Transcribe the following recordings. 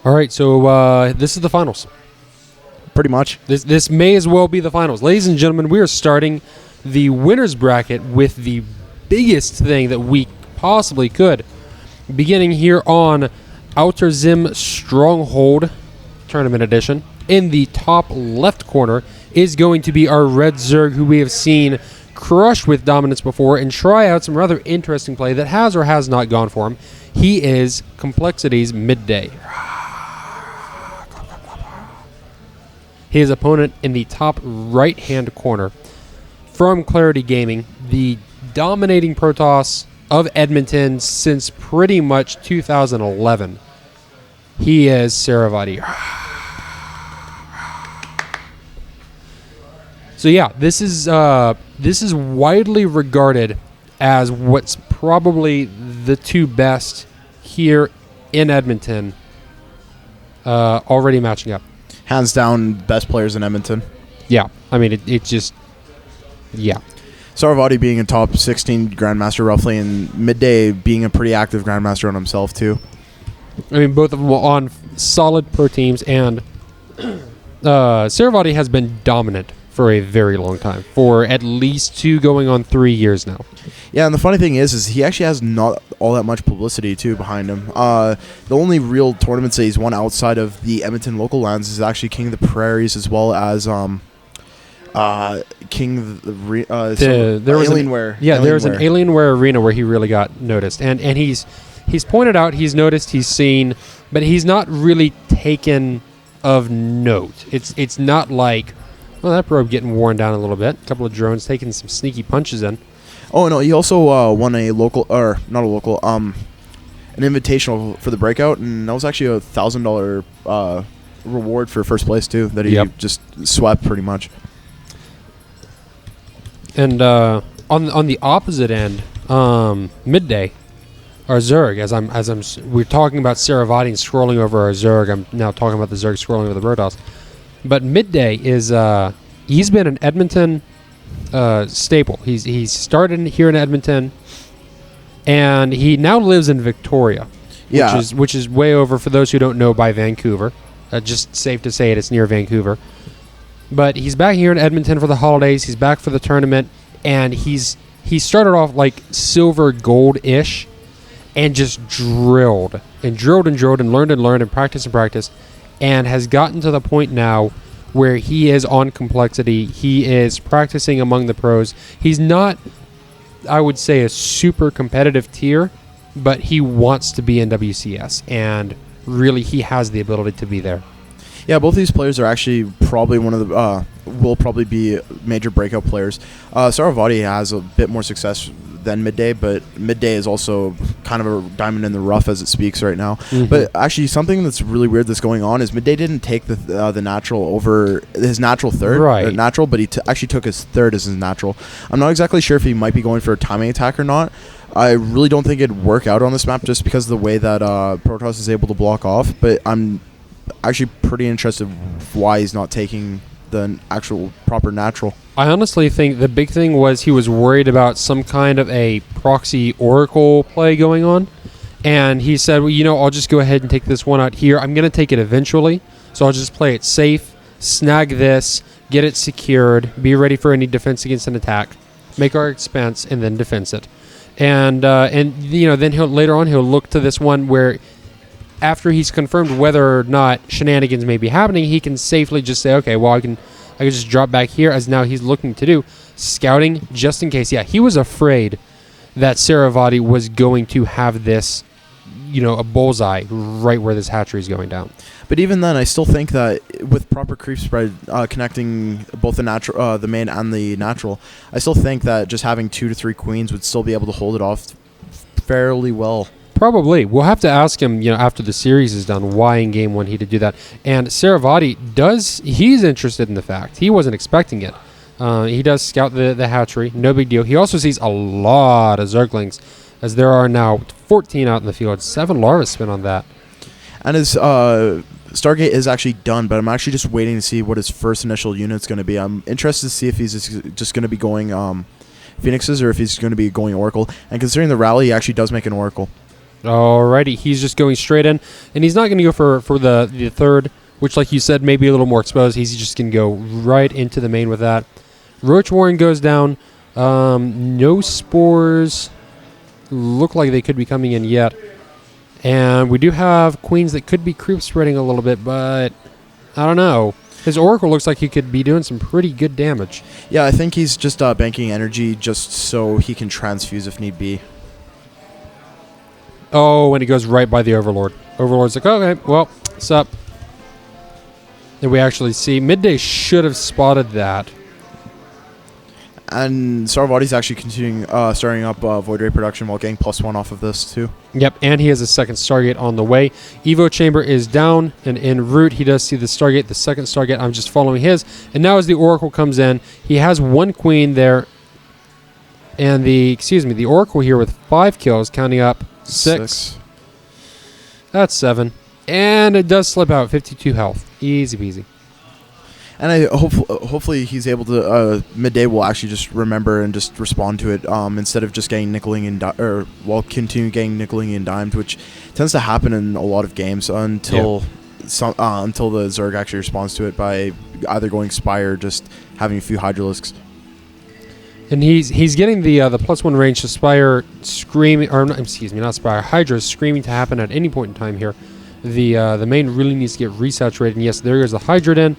All right, so this is the finals. Pretty much. This may as well be the finals. Ladies and gentlemen, we are starting the winner's bracket with the biggest thing that we possibly could. Beginning here on Outer Zim Stronghold Tournament Edition. In the top left corner is going to be our Red Zerg, who we have seen crush with dominance before and try out some rather interesting play that has or has not gone for him. He is Complexity's Midday. His opponent in the top right-hand corner from Clarity Gaming, the dominating Protoss of Edmonton since pretty much 2011. He is Saravati. So yeah, this is widely regarded as what's probably the two best here in Edmonton already matching up. Hands down, best players in Edmonton. Yeah, I mean, it just, yeah. Saravati being a top 16 Grandmaster roughly, and Midday being a pretty active Grandmaster on himself too. I mean, both of them were on solid pro teams, and Saravati has been dominant for a very long time, for at least 2 going on 3 years now. Yeah, and the funny thing is he actually has not all that much publicity too behind him. The only real tournaments that he's won outside of the Edmonton local lands is actually King of the Prairies, as well as King of the Alienware. There's an Alienware arena where he really got noticed, and he's pointed out, he's noticed, he's seen, but he's not really taken of note. It's not like, well, that probe getting worn down a little bit. A couple of drones taking some sneaky punches in. Oh no, he also won a local, or not a local, an invitational for the breakout, and that was actually $1,000 reward for first place too. That he just swept pretty much. And on the opposite end, Midday, our Zerg, we're talking about Saravati and scrolling over our Zerg. I'm now talking about the Zerg scrolling over the Protoss. But Midday is he's been an Edmonton staple. He's started here in Edmonton, and he now lives in Victoria, which is way over, for those who don't know, by Vancouver. Just safe to say it's near Vancouver. But he's back here in Edmonton for the holidays. He's back for the tournament, and he started off like silver gold-ish, and just drilled and learned and practiced, and has gotten to the point now where he is on Complexity. He is practicing among the pros. He's not, I would say, a super competitive tier, but he wants to be in WCS, and really he has the ability to be there. Yeah, both these players are actually probably one of the will probably be major breakout players. Saravati has a bit more success than Midday, but Midday is also kind of a diamond in the rough as it speaks right now. Mm-hmm. But actually, something that's really weird that's going on is Midday didn't take the natural over his natural third, right? Natural, but he actually took his third as his natural. I'm not exactly sure if he might be going for a timing attack or not. I really don't think it'd work out on this map just because of the way that Protoss is able to block off. But I'm actually pretty interested why he's not taking the actual proper natural. I honestly think the big thing was he was worried about some kind of a proxy Oracle play going on, and he said, well, I'll just go ahead and take this one out here. I'm going to take it eventually, so I'll just play it safe, snag this, get it secured, be ready for any defense against an attack, make our expense, and then defense it. And then he'll look to this one where, after he's confirmed whether or not shenanigans may be happening, he can safely just say, okay, well, I can just drop back here, as now he's looking to do scouting just in case. Yeah, he was afraid that Saravati was going to have this, a bullseye right where this hatchery is going down. But even then, I still think that with proper creep spread connecting both the natural, the main and the natural, I still think that just having 2 to 3 queens would still be able to hold it off fairly well. Probably. We'll have to ask him, after the series is done, why in Game 1 he did do that. And Saravati he's interested in the fact. He wasn't expecting it. He does scout the hatchery. No big deal. He also sees a lot of Zerglings, as there are now 14 out in the field. 7 larvae spin on that. And his Stargate is actually done, but I'm actually just waiting to see what his first initial unit's going to be. I'm interested to see if he's just going to be going Phoenixes or if he's going to be going Oracle. And considering the rally, he actually does make an Oracle. Alrighty, he's just going straight in, and he's not going to go for the third, which, like you said, may be a little more exposed. He's just going to go right into the main with that. Roach Warren goes down. No spores look like they could be coming in yet. And we do have queens that could be creep spreading a little bit, but I don't know. His Oracle looks like he could be doing some pretty good damage. Yeah, I think he's just banking energy just so he can transfuse if need be. Oh, and he goes right by the Overlord. Overlord's like, okay, well, what's up? And we actually see Midday should have spotted that. And Saravati's actually continuing, starting up Void Ray production while getting +1 off of this too. Yep, and he has a second Stargate on the way. Evo Chamber is down, and en route he does see the Stargate, the second Stargate. I'm just following his. And now as the Oracle comes in, he has one queen there. And the Oracle here with 5 kills, counting up 6. That's 7. And it does slip out, 52 health. Easy peasy. And hopefully he's able to, Midday will actually just remember and just respond to it instead of just getting nickeling and while continuing getting nickeling and dimed, which tends to happen in a lot of games until the Zerg actually responds to it by either going Spire or just having a few Hydralisks. And he's getting the +1 range to Spire screaming, or not Spire, Hydra screaming to happen at any point in time here. The main really needs to get resaturated, and yes, there goes the Hydra in.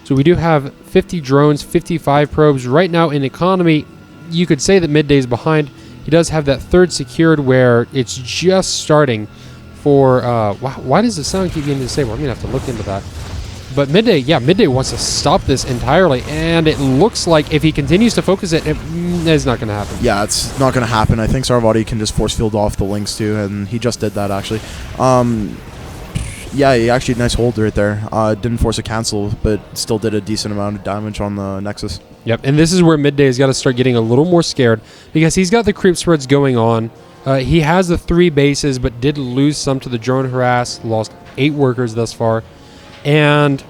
So we do have 50 drones, 55 probes. Right now in economy, you could say that Midday's behind. He does have that third secured where it's just starting for... why does the sound keep getting disabled? I'm going to have to look into that. But Midday wants to stop this entirely, and it looks like if he continues to focus it's not going to happen. Yeah, it's not going to happen. I think Saravati can just force field off the links too, and he just did that actually. Yeah, he actually nice hold right there. Didn't force a cancel, but still did a decent amount of damage on the Nexus. Yep, and this is where Midday has got to start getting a little more scared because he's got the creep spreads going on. He has the 3 bases, but did lose some to the drone harass. Lost 8 workers thus far, and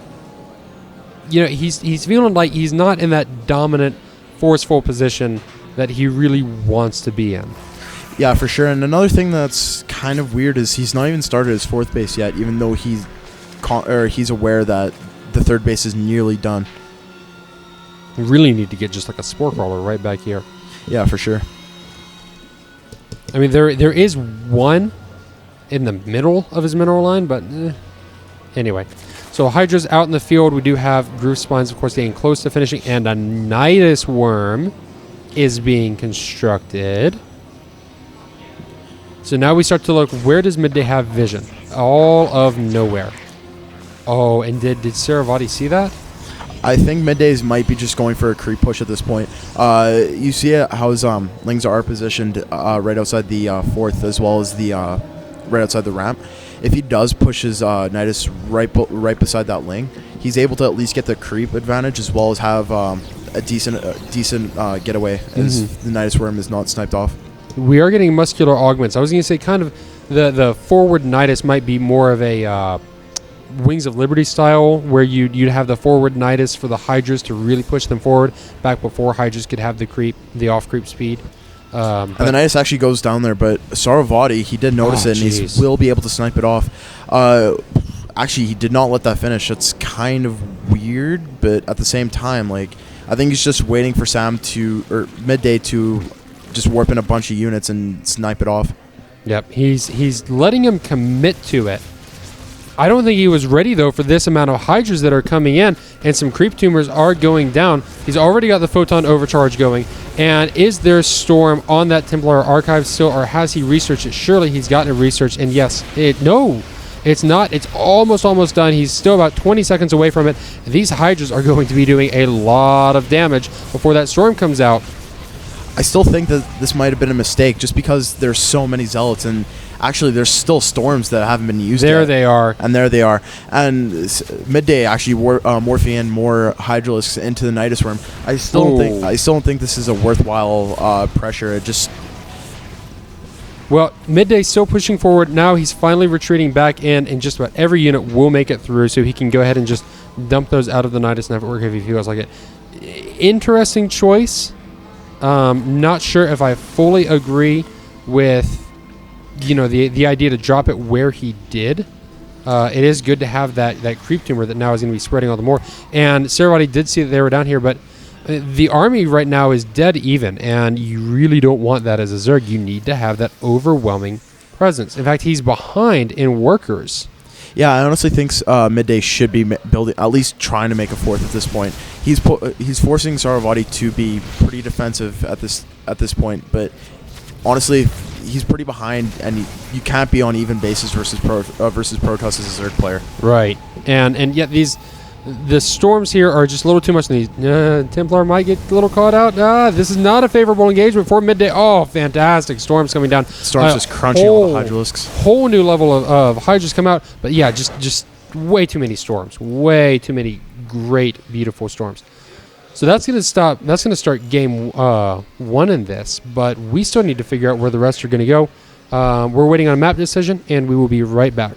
he's feeling like he's not in that dominant, forceful position that he really wants to be in. Yeah, for sure. And another thing that's kind of weird is he's not even started his 4th base yet, even though he's aware that the 3rd base is nearly done. We really need to get just like a Spore Crawler right back here. Yeah, for sure. I mean, there is one in the middle of his mineral line, but anyway. So Hydra's out in the field. We do have Groove Spines, of course, getting close to finishing, and a Nidus Worm is being constructed. So now we start to look, where does Midday have vision? All of nowhere. Oh, and did Saravati see that? I think Middays might be just going for a creep push at this point. You see how his Lings are positioned right outside the 4th, as well as the right outside the ramp. If he does push his Nidus right beside that Ling, he's able to at least get the creep advantage, as well as have a decent getaway, as the Nidus Worm is not sniped off. We are getting muscular augments. I was going to say kind of the forward Nidus might be more of a Wings of Liberty style, where you'd have the forward Nidus for the Hydras to really push them forward, back before Hydras could have the off-creep speed. And the Nidus actually goes down there, but Saravati, he did notice it, and he will be able to snipe it off. Actually, he did not let that finish. It's kind of weird, but at the same time, I think he's just waiting for or Midday to just warp in a bunch of units and snipe it off. Yep, he's letting him commit to it. I don't think he was ready, though, for this amount of Hydras that are coming in, and some creep tumors are going down. He's already got the Photon Overcharge going, and is there Storm on that Templar Archive still, or has he researched it? Surely he's gotten it researched, and yes, no, it's not. It's almost done. He's still about 20 seconds away from it. These Hydras are going to be doing a lot of damage before that Storm comes out. I still think that this might have been a mistake, just because there's so many Zealots, and actually there's still Storms that haven't been used there yet. They are. And there they are. And Midday actually morphing in more Hydralisks into the Nidus Worm. I still don't think this is a worthwhile pressure. It just... Well, Midday's still pushing forward. Now he's finally retreating back in, and just about every unit will make it through, so he can go ahead and just dump those out of the Nidus network if he feels like it. Interesting choice. Not sure if I fully agree with the idea to drop it where he did. It is good to have that creep tumor that now is going to be spreading all the more. And Saravati did see that they were down here, but the army right now is dead even, and you really don't want that as a Zerg. You need to have that overwhelming presence. In fact, he's behind in workers. Yeah, I honestly think Midday should be building, at least trying to make a fourth at this point. He's forcing Saravati to be pretty defensive at this point, but honestly, he's pretty behind, and you can't be on even basis versus Protoss as a Zerg player. Right, and yet the storms here are just a little too much. Templar might get a little caught out. This is not a favorable engagement for Midday. Oh, fantastic. Storms coming down. Storms just crunching all the Hydralisks. Whole new level of Hydras come out. But yeah, just way too many storms. Way too many great, beautiful storms. So that's going to stop. That's going to start game 1 in this. But we still need to figure out where the rest are going to go. We're waiting on a map decision, and we will be right back.